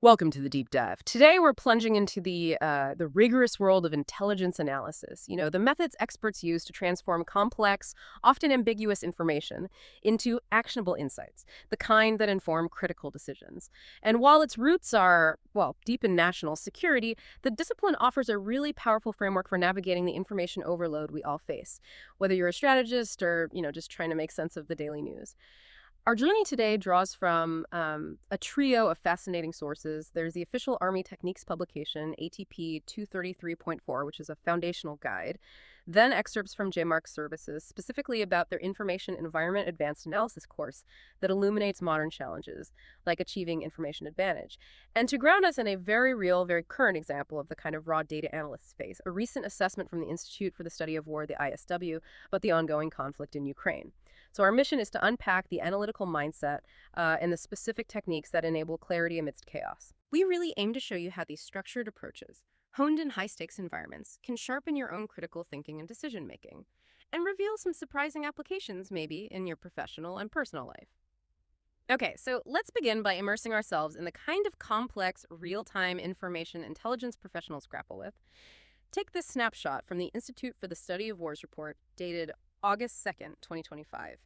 Welcome to the deep dive. Today we're plunging into the rigorous world of intelligence analysis. The methods experts use to transform complex, often ambiguous information into actionable insights, the kind that inform critical decisions. And while its roots are, well, deep in national security, the discipline offers a really powerful framework for navigating the information overload we all face, whether you're a strategist or, just trying to make sense of the daily news. Our journey today draws from a trio of fascinating sources. There's the official Army Techniques publication, ATP 233.4, which is a foundational guide. Then excerpts from JMARC services, specifically about their Information Environment Advanced Analysis course that illuminates modern challenges, like achieving information advantage. And to ground us in a very real, very current example of the kind of raw data analysts face, a recent assessment from the Institute for the Study of War, the ISW, about the ongoing conflict in Ukraine. So our mission is to unpack the analytical mindset and the specific techniques that enable clarity amidst chaos. We really aim to show you how these structured approaches, honed in high-stakes environments, can sharpen your own critical thinking and decision-making, and reveal some surprising applications, maybe, in your professional and personal life. Okay, so let's begin by immersing ourselves in the kind of complex, real-time information intelligence professionals grapple with. Take this snapshot from the Institute for the Study of Wars report, dated August 2nd, 2025.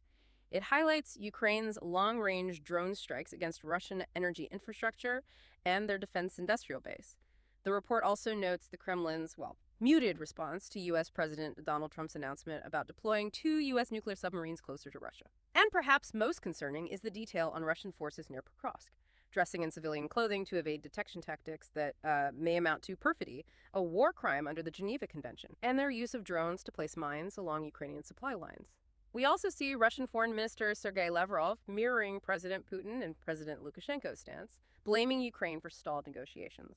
It highlights Ukraine's long-range drone strikes against Russian energy infrastructure and their defense industrial base. The report also notes the Kremlin's, muted response to U.S. President Donald Trump's announcement about deploying 2 U.S. nuclear submarines closer to Russia. And perhaps most concerning is the detail on Russian forces near Pokrovsk, dressing in civilian clothing to evade detection tactics that may amount to perfidy, a war crime under the Geneva Convention, and their use of drones to place mines along Ukrainian supply lines. We also see Russian Foreign Minister Sergei Lavrov mirroring President Putin and President Lukashenko's stance, blaming Ukraine for stalled negotiations,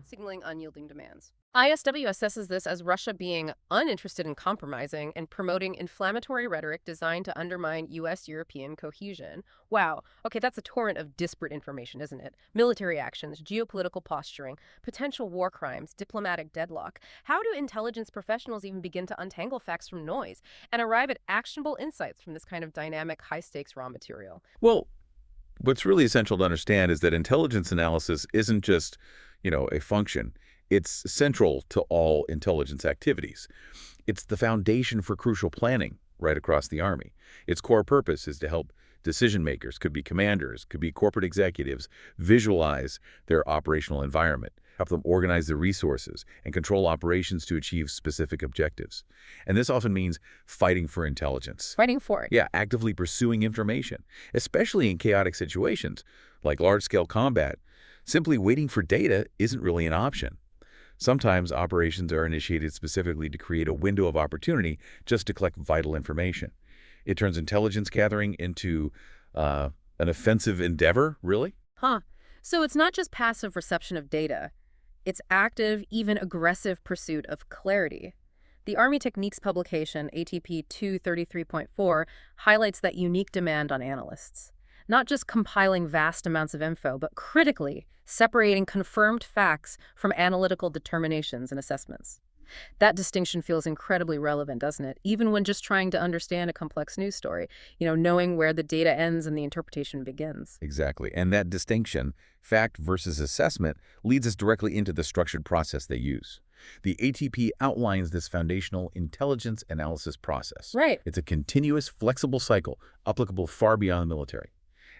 signaling unyielding demands. ISW assesses this as Russia being uninterested in compromising and promoting inflammatory rhetoric designed to undermine U.S.-European cohesion. Wow. Okay, that's a torrent of disparate information, isn't it? Military actions, geopolitical posturing, potential war crimes, diplomatic deadlock. How do intelligence professionals even begin to untangle facts from noise and arrive at actionable insights from this kind of dynamic, high-stakes raw material? Well, what's really essential to understand is that intelligence analysis isn't just, a function. It's central to all intelligence activities. It's the foundation for crucial planning right across the Army. Its core purpose is to help decision makers, could be commanders, could be corporate executives, visualize their operational environment, help them organize their resources, and control operations to achieve specific objectives. And this often means fighting for intelligence. Fighting for it. Yeah, actively pursuing information, especially in chaotic situations like large-scale combat. Simply waiting for data isn't really an option. Sometimes operations are initiated specifically to create a window of opportunity just to collect vital information. It turns intelligence gathering into an offensive endeavor, really? So it's not just passive reception of data. It's active, even aggressive pursuit of clarity. The Army Techniques publication, ATP 233.4, highlights that unique demand on analysts. Not just compiling vast amounts of info, but critically separating confirmed facts from analytical determinations and assessments. That distinction feels incredibly relevant, doesn't it? Even when just trying to understand a complex news story, knowing where the data ends and the interpretation begins. Exactly. And that distinction, fact versus assessment, leads us directly into the structured process they use. The ATP outlines this foundational intelligence analysis process. Right. It's a continuous, flexible cycle applicable far beyond the military.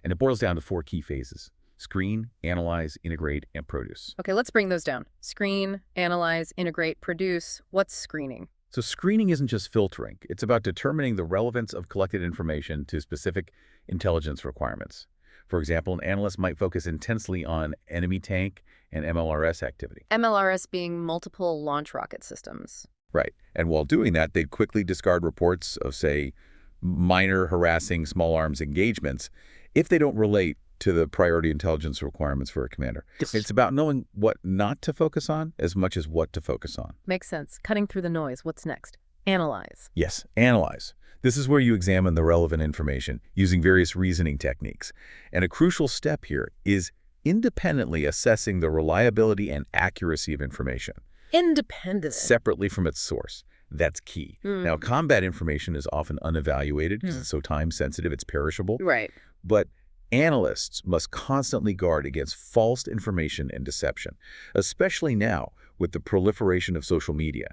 And it boils down to 4 key phases: screen, analyze, integrate, and produce. Okay, let's bring those down. Screen, analyze, integrate, produce. What's screening? So screening isn't just filtering. It's about determining the relevance of collected information to specific intelligence requirements. For example, an analyst might focus intensely on enemy tank and MLRS activity. MLRS being multiple launch rocket systems. Right. And while doing that, they'd quickly discard reports of, say, minor harassing small arms engagements if they don't relate to the priority intelligence requirements for a commander. It's about knowing what not to focus on as much as what to focus on. Makes sense. Cutting through the noise. What's next? Analyze. Yes, analyze. This is where you examine the relevant information using various reasoning techniques. And a crucial step here is independently assessing the reliability and accuracy of information. Independent. Separately from its source. That's key. Now, combat information is often unevaluated because it's so time-sensitive, it's perishable. Right. But Analysts must constantly guard against false information and deception, especially now with the proliferation of social media.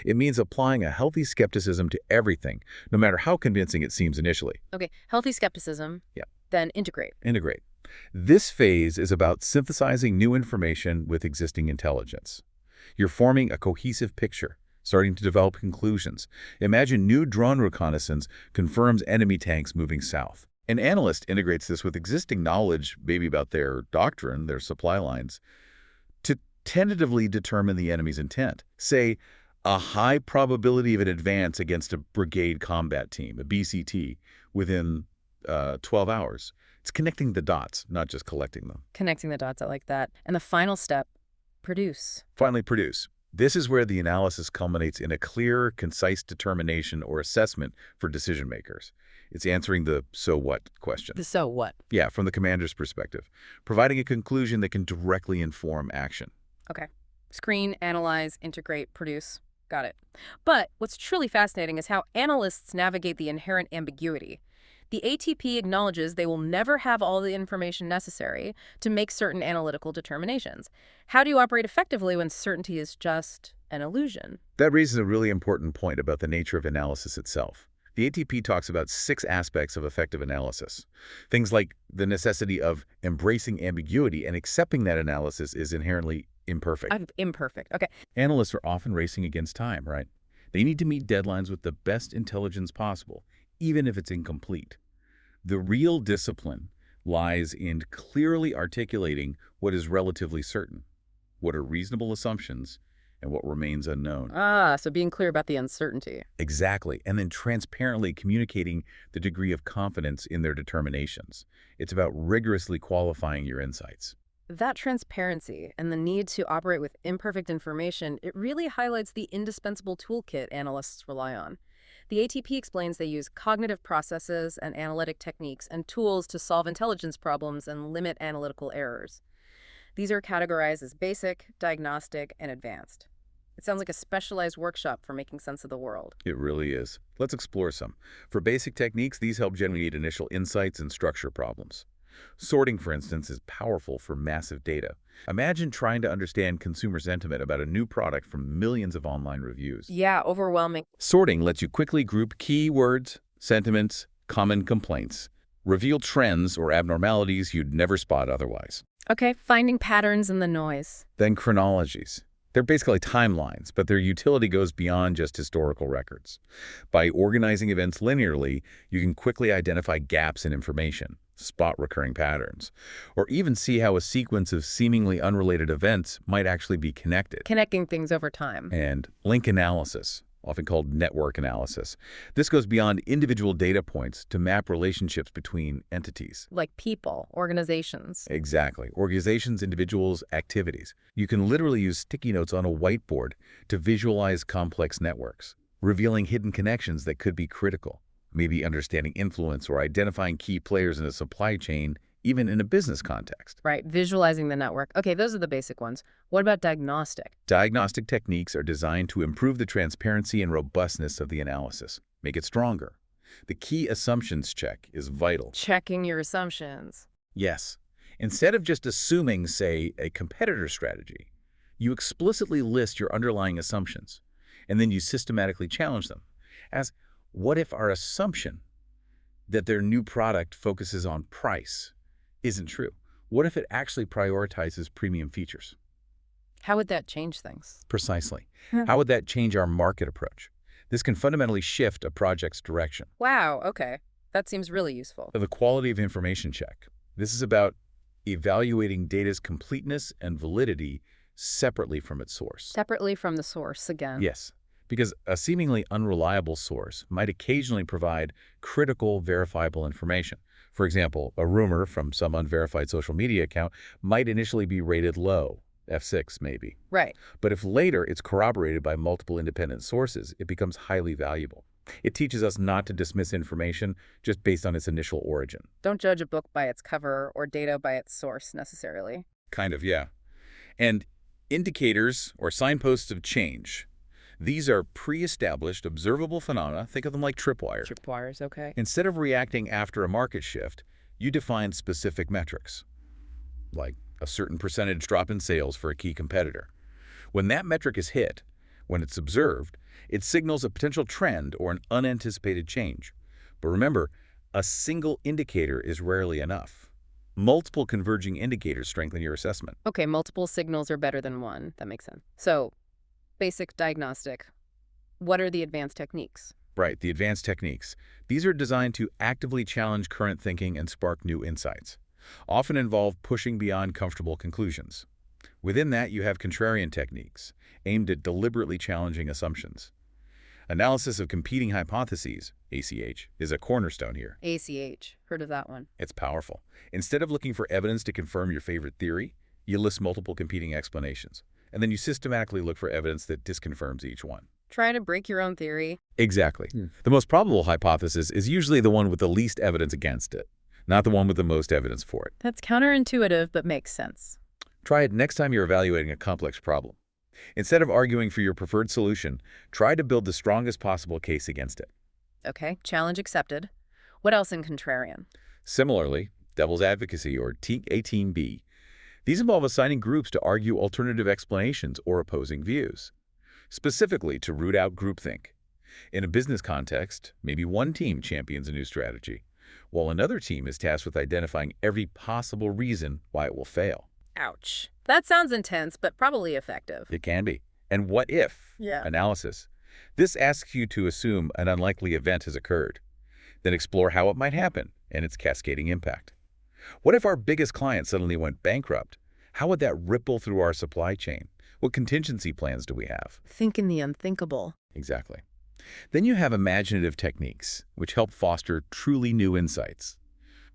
It means applying a healthy skepticism to everything, no matter how convincing it seems initially. Okay, healthy skepticism, Yeah. then integrate. Integrate. This phase is about synthesizing new information with existing intelligence. You're forming a cohesive picture, starting to develop conclusions. Imagine new drone reconnaissance confirms enemy tanks moving south. An analyst integrates this with existing knowledge, maybe about their doctrine, their supply lines, to tentatively determine the enemy's intent. Say, a high probability of an advance against a brigade combat team, a BCT, within 12 hours. It's connecting the dots, not just collecting them. Connecting the dots, I like that. And the final step, produce. Finally, produce. This is where the analysis culminates in a clear, concise determination or assessment for decision makers. It's answering the so what question. The so what? Yeah, from the commander's perspective, providing a conclusion that can directly inform action. Okay. Screen, analyze, integrate, produce. Got it. But what's truly fascinating is how analysts navigate the inherent ambiguity. The ATP acknowledges they will never have all the information necessary to make certain analytical determinations. How do you operate effectively when certainty is just an illusion? That raises a really important point about the nature of analysis itself. The ATP talks about 6 aspects of effective analysis. Things like the necessity of embracing ambiguity and accepting that analysis is inherently imperfect. Imperfect. Okay. Analysts are often racing against time, right? They need to meet deadlines with the best intelligence possible, even if it's incomplete. The real discipline lies in clearly articulating what is relatively certain, what are reasonable assumptions, and what remains unknown. So being clear about the uncertainty. Exactly, and then transparently communicating the degree of confidence in their determinations. It's about rigorously qualifying your insights. That transparency and the need to operate with imperfect information, it really highlights the indispensable toolkit analysts rely on. The ATP explains they use cognitive processes and analytic techniques and tools to solve intelligence problems and limit analytical errors. These are categorized as basic, diagnostic, and advanced. It sounds like a specialized workshop for making sense of the world. It really is. Let's explore some. For basic techniques, these help generate initial insights and structure problems. Sorting, for instance, is powerful for massive data. Imagine trying to understand consumer sentiment about a new product from millions of online reviews. Yeah, overwhelming. Sorting lets you quickly group keywords, sentiments, common complaints, reveal trends or abnormalities you'd never spot otherwise. Okay, finding patterns in the noise. Then chronologies. They're basically timelines, but their utility goes beyond just historical records. By organizing events linearly, you can quickly identify gaps in information, spot recurring patterns, or even see how a sequence of seemingly unrelated events might actually be connected. Connecting things over time. And link analysis, often called network analysis. This goes beyond individual data points to map relationships between entities. Like people, organizations. Exactly. Organizations, individuals, activities. You can literally use sticky notes on a whiteboard to visualize complex networks, revealing hidden connections that could be critical. Maybe understanding influence or identifying key players in a supply chain, even in a business context. Right, visualizing the network. Okay, those are the basic ones. What about diagnostic? Diagnostic techniques are designed to improve the transparency and robustness of the analysis, make it stronger. The key assumptions check is vital. Checking your assumptions. Yes. Instead of just assuming, say, a competitor strategy, you explicitly list your underlying assumptions, and then you systematically challenge them. As, what if our assumption that their new product focuses on price isn't true? What if it actually prioritizes premium features? How would that change things? Precisely. How would that change our market approach? This can fundamentally shift a project's direction. Wow, okay. That seems really useful. The quality of information check. This is about evaluating data's completeness and validity separately from its source. Separately from the source, again. Yes, because a seemingly unreliable source might occasionally provide critical, verifiable information. For example, a rumor from some unverified social media account might initially be rated low, F6 maybe. Right. But if later it's corroborated by multiple independent sources, it becomes highly valuable. It teaches us not to dismiss information just based on its initial origin. Don't judge a book by its cover or data by its source, necessarily. Kind of, yeah. And indicators or signposts of change. These are pre-established, observable phenomena. Think of them like tripwires. Tripwires, okay. Instead of reacting after a market shift, You define specific metrics, like a certain percentage drop in sales for a key competitor. When that metric is hit, when it's observed, it signals a potential trend or an unanticipated change. But remember, a single indicator is rarely enough. Multiple converging indicators strengthen your assessment. Okay, multiple signals are better than one. That makes sense. So, basic diagnostic. What are the advanced techniques? Right, the advanced techniques. These are designed to actively challenge current thinking and spark new insights, often involve pushing beyond comfortable conclusions. Within that, you have contrarian techniques, aimed at deliberately challenging assumptions. Analysis of competing hypotheses, ACH, is a cornerstone here. ACH. Heard of that one. It's powerful. Instead of looking for evidence to confirm your favorite theory, you list multiple competing explanations, and then you systematically look for evidence that disconfirms each one. Trying to break your own theory. Exactly. The most probable hypothesis is usually the one with the least evidence against it, not the one with the most evidence for it. That's counterintuitive, but makes sense. Try it next time you're evaluating a complex problem. Instead of arguing for your preferred solution, try to build the strongest possible case against it. Okay, challenge accepted. What else in contrarian? Similarly, devil's advocacy, or team B. These involve assigning groups to argue alternative explanations or opposing views, specifically to root out groupthink. In a business context, maybe one team champions a new strategy, while another team is tasked with identifying every possible reason why it will fail. Ouch. That sounds intense, but probably effective. It can be. And what if analysis. This asks you to assume an unlikely event has occurred, then explore how it might happen and its cascading impact. What if our biggest client suddenly went bankrupt? How would that ripple through our supply chain? What contingency plans do we have? Think in the unthinkable. Exactly. Then you have imaginative techniques, which help foster truly new insights.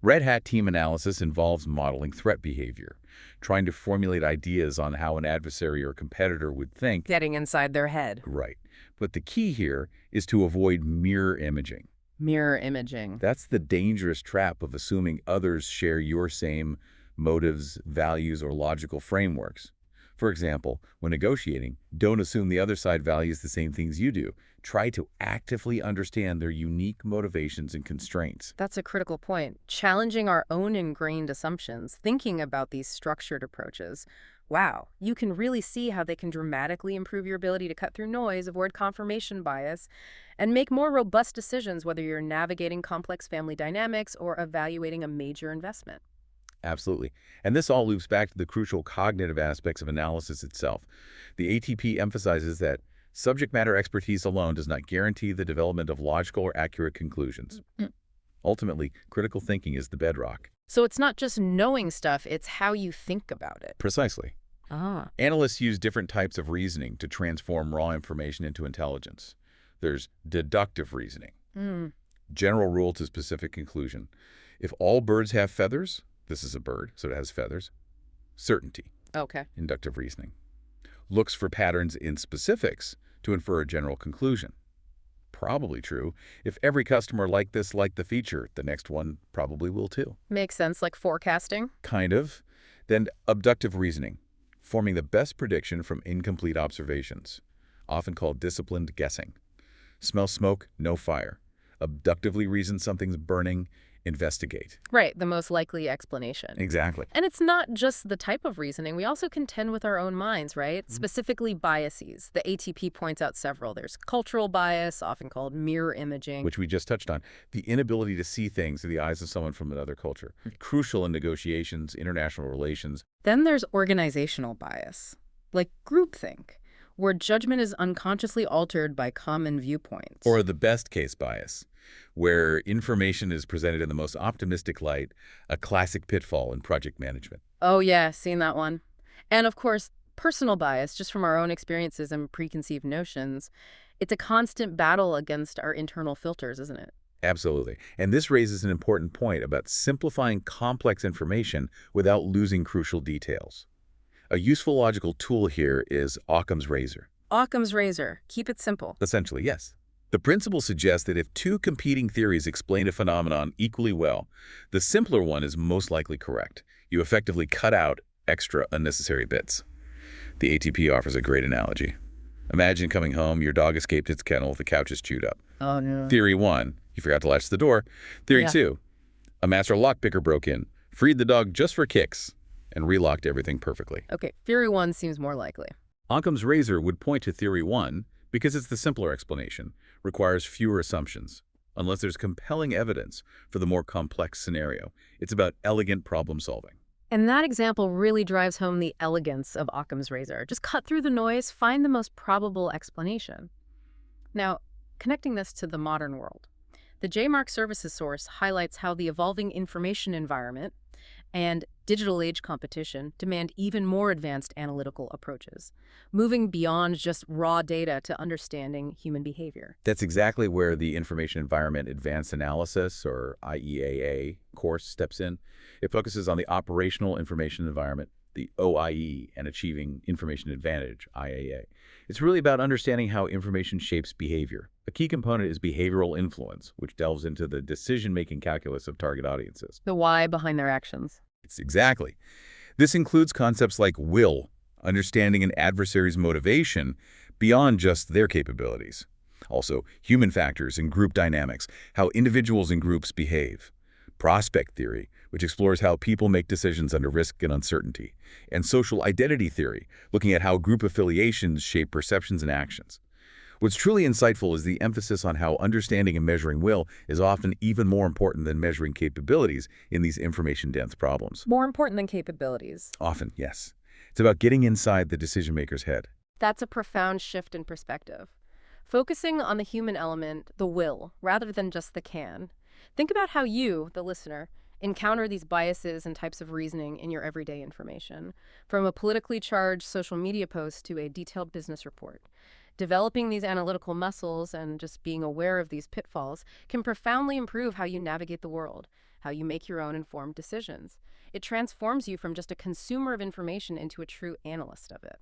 Red Hat team analysis involves modeling threat behavior, trying to formulate ideas on how an adversary or competitor would think. Getting inside their head. Right. But the key here is to avoid mirror imaging. Mirror imaging. That's the dangerous trap of assuming others share your same motives, values, or logical frameworks. For example, when negotiating, don't assume the other side values the same things you do. Try to actively understand their unique motivations and constraints. That's a critical point. Challenging our own ingrained assumptions, thinking about these structured approaches. Wow, you can really see how they can dramatically improve your ability to cut through noise, avoid confirmation bias, and make more robust decisions whether you're navigating complex family dynamics or evaluating a major investment. Absolutely. And this all loops back to the crucial cognitive aspects of analysis itself. The ATP emphasizes that subject matter expertise alone does not guarantee the development of logical or accurate conclusions. Ultimately, critical thinking is the bedrock. So it's not just knowing stuff, it's how you think about it. Precisely. Ah. Analysts use different types of reasoning to transform raw information into intelligence. There's deductive reasoning. General rule to specific conclusion. If all birds have feathers, this is a bird, so it has feathers. Certainty. Okay. Inductive reasoning. Looks for patterns in specifics to infer a general conclusion. Probably true. If every customer liked the feature, the next one probably will too. Makes sense, like forecasting? Kind of. Then abductive reasoning, forming the best prediction from incomplete observations, often called disciplined guessing. Smell smoke, no fire. Abductively reason something's burning, investigate. Right, the most likely explanation. Exactly. And it's not just the type of reasoning. We also contend with our own minds, right? Specifically biases. The ATP points out several. There's cultural bias, often called mirror imaging. Which we just touched on. The inability to see things through the eyes of someone from another culture. Crucial in negotiations, international relations. Then there's organizational bias, like groupthink, where judgment is unconsciously altered by common viewpoints. Or the best case bias, where information is presented in the most optimistic light, a classic pitfall in project management. Oh yeah, seen that one. And of course, personal bias, just from our own experiences and preconceived notions. It's a constant battle against our internal filters, isn't it? Absolutely. And this raises an important point about simplifying complex information without losing crucial details. A useful logical tool here is Occam's razor. Occam's razor. Keep it simple. Essentially, yes. The principle suggests that if two competing theories explain a phenomenon equally well, the simpler one is most likely correct. You effectively cut out extra unnecessary bits. The ATP offers a great analogy. Imagine coming home, your dog escaped its kennel, the couch is chewed up. Oh, no. Theory 1, you forgot to latch the door. Theory 2, A master lockpicker broke in, freed the dog just for kicks, and relocked everything perfectly. Okay, theory one seems more likely. Occam's razor would point to theory 1 because it's the simpler explanation, requires fewer assumptions. Unless there's compelling evidence for the more complex scenario, it's about elegant problem solving. And that example really drives home the elegance of Occam's razor. Just cut through the noise, find the most probable explanation. Now, connecting this to the modern world, the JMark services source highlights how the evolving information environment and digital age competition demand even more advanced analytical approaches, moving beyond just raw data to understanding human behavior. That's exactly where the Information Environment Advanced Analysis, or IEAA, course steps in. It focuses on the operational information environment, the OIE, and achieving information advantage, IAA. It's really about understanding how information shapes behavior. A key component is behavioral influence, which delves into the decision-making calculus of target audiences. The why behind their actions. It's exactly. This includes concepts like will, understanding an adversary's motivation beyond just their capabilities. Also, human factors and group dynamics, how individuals and groups behave. Prospect theory, which explores how people make decisions under risk and uncertainty. And social identity theory, looking at how group affiliations shape perceptions and actions. What's truly insightful is the emphasis on how understanding and measuring will is often even more important than measuring capabilities in these information-dense problems. More important than capabilities. Often, yes. It's about getting inside the decision-maker's head. That's a profound shift in perspective. Focusing on the human element, the will, rather than just the can. Think about how you, the listener, encounter these biases and types of reasoning in your everyday information, from a politically charged social media post to a detailed business report. Developing these analytical muscles and just being aware of these pitfalls can profoundly improve how you navigate the world, how you make your own informed decisions. It transforms you from just a consumer of information into a true analyst of it.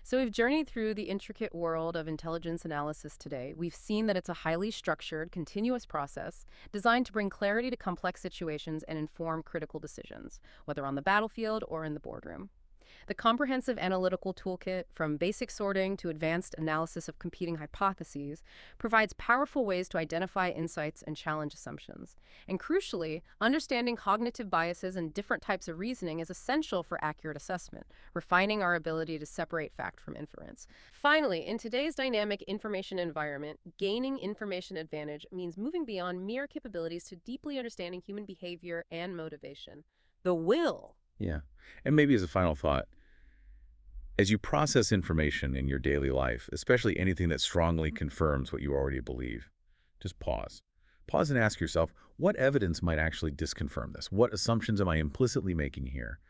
So we've journeyed through the intricate world of intelligence analysis today. We've seen that it's a highly structured, continuous process designed to bring clarity to complex situations and inform critical decisions, whether on the battlefield or in the boardroom. The comprehensive analytical toolkit, from basic sorting to advanced analysis of competing hypotheses, provides powerful ways to identify insights and challenge assumptions. And crucially, understanding cognitive biases and different types of reasoning is essential for accurate assessment, refining our ability to separate fact from inference. Finally, in today's dynamic information environment, gaining information advantage means moving beyond mere capabilities to deeply understanding human behavior and motivation. The will. Yeah. And maybe as a final thought, as you process information in your daily life, especially anything that strongly confirms what you already believe, just pause. Pause and ask yourself, what evidence might actually disconfirm this? What assumptions am I implicitly making here?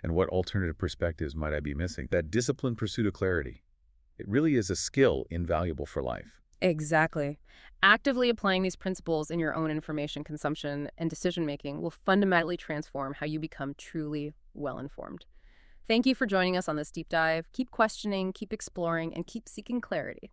And what alternative perspectives might I be missing? That disciplined pursuit of clarity, it really is a skill invaluable for life. Exactly. Actively applying these principles in your own information consumption and decision-making will fundamentally transform how you become truly well-informed. Thank you for joining us on this deep dive. Keep questioning, keep exploring, and keep seeking clarity.